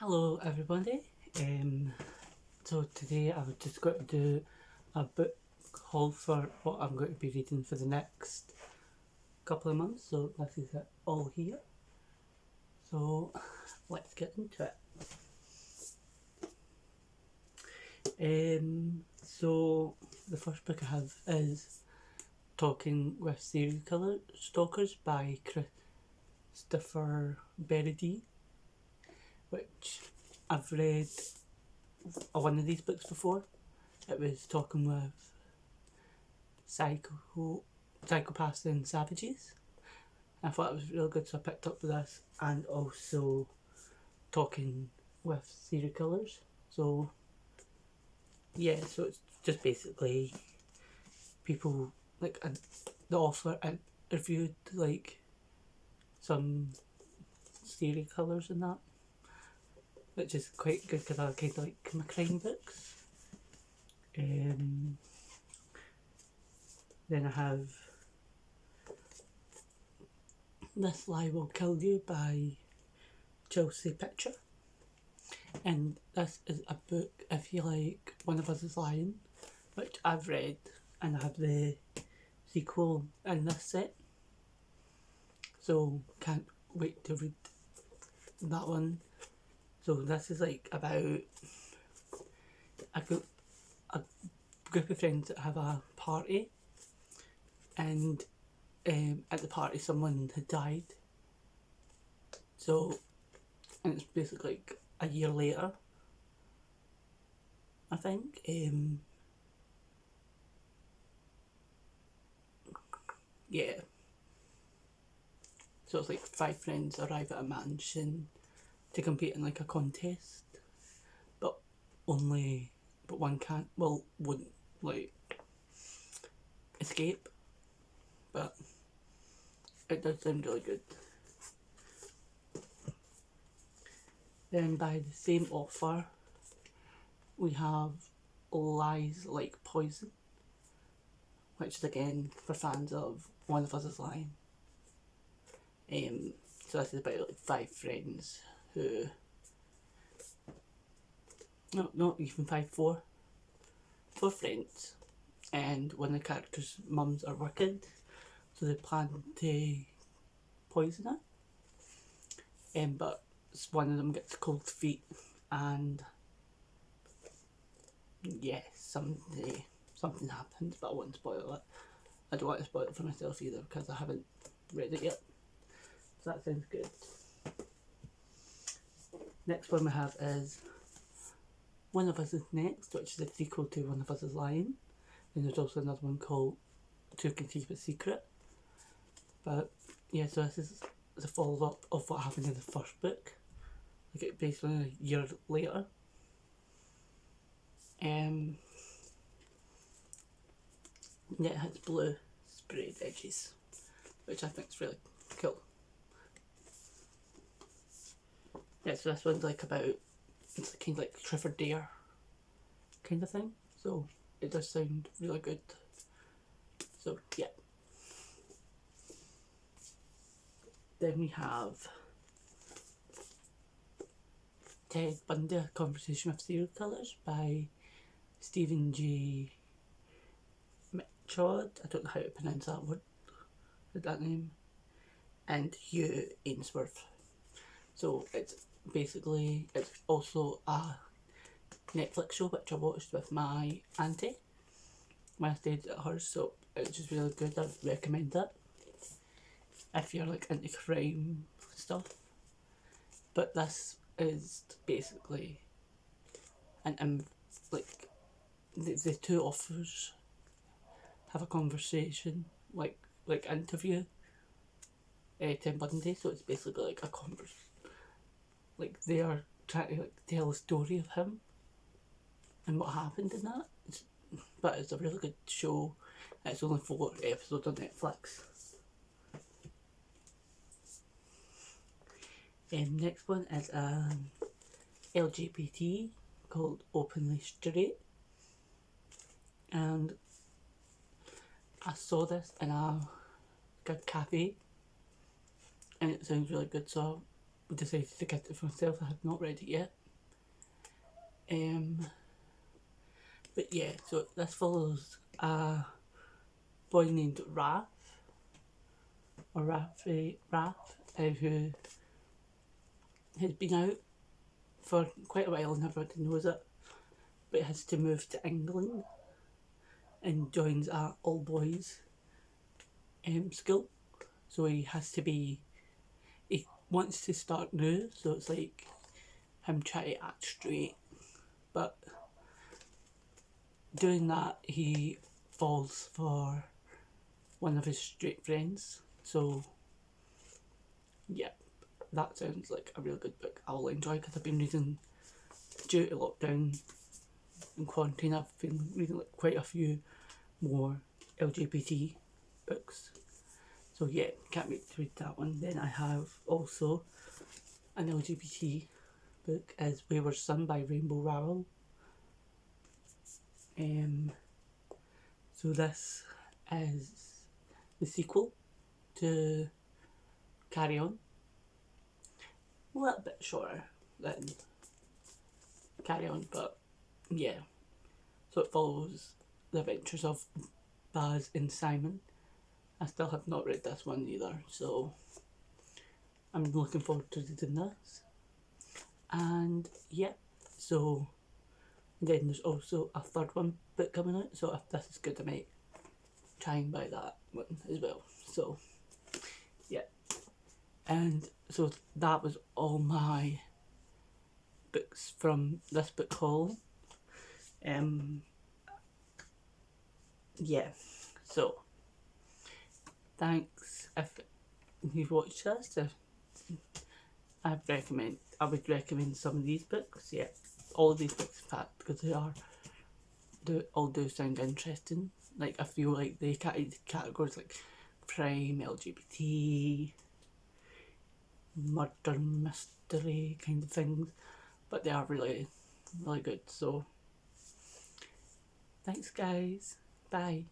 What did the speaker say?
Hello everybody. So today I was just going to do a book haul for what I'm going to be reading for the next couple of months. So this is it all here. So let's get into it. So the first book I have is Talking with Serial Killer Stalkers by Christopher Beredy, which I've read one of these books before. It was Talking with Psychopaths and Savages. I thought it was really good, so I picked up this, and also Talking with Serial Killers. So yeah, so it's just basically people the author interviewed like some serial killers and that, which is quite good because I kind of like my crime books. Then I have This Lie Will Kill You by Chelsea Pitcher. And this is a book, if you like One of Us is Lying, which I've read, and I have the sequel in this set. So can't wait to read that one. So this is like about a group of friends that have a party, and at the party someone had died. So, and it's basically like a year later, I think. Yeah. So it's like five friends arrive at a mansion to compete in like a contest, but one can't, wouldn't like escape, but it does sound really good. Then by the same author, we have Lies Like Poison, which is again for fans of One of Us is Lying. So this is about like five friends who, no, not even five, four friends, and one of the characters' mums are working, so they plan to poison her. But one of them gets cold feet, and yeah, something happens, but I won't spoil it. I don't want to spoil it for myself either because I haven't read it yet. So that sounds good. Next one we have is One of Us is Next, which is a sequel to One of Us is Lying. And there's also another one called Two Can Keep a Secret. But yeah, so this is the follow up of what happened in the first book, like it basically a year later. Yeah, it has blue sprayed edges, which I think is really cool. Yeah, so this one's like about, it's kind of like Truth or Dare kind of thing, so it does sound really good. So yeah. Then we have Ted Bundy, A Conversation with Serial Killers by Stephen J. Mitchell. I don't know how to pronounce that name. And Hugh Ainsworth. So it's also a Netflix show which I watched with my auntie when I stayed at hers, so it's just really good. I'd recommend it if you're like into crime stuff. But this is basically like the two authors have a conversation, like interview Tim Bundy. So it's basically like like they are trying to like tell a story of him and what happened in that. But it's a really good show. It's only 4 episodes on Netflix. Next one is LGBT called Openly Straight, and I saw this in a cafe, and it sounds really good. So decided to get it for myself. I have not read it yet. But yeah, so this follows a boy named Raph, or Raph, who has been out for quite a while and everybody knows it, but has to move to England and joins a all boys school. So he wants to start new, so it's like him trying to act straight, but doing that he falls for one of his straight friends. So yeah, that sounds like a really good book I'll enjoy, because I've been reading, due to lockdown and quarantine, I've been reading like quite a few more LGBT books. So yeah, can't wait to read that one. Then I have also an LGBT book as Wayward Son by Rainbow Rowell. So this is the sequel to Carry On. A little bit shorter than Carry On, but yeah. So it follows the adventures of Baz and Simon. I still have not read this one either, so I'm looking forward to reading this. And yeah, so then there's also a third one book coming out, so if this is good, I might try and buy that one as well. So yeah, and so that was all my books from this book haul. Yeah, so thanks if you've watched this. If I would recommend some of these books. Yeah, all of these books in fact, because they all do sound interesting. Like I feel like they categories like crime, LGBT, murder mystery kind of things, but they are really, really good. So thanks guys, bye.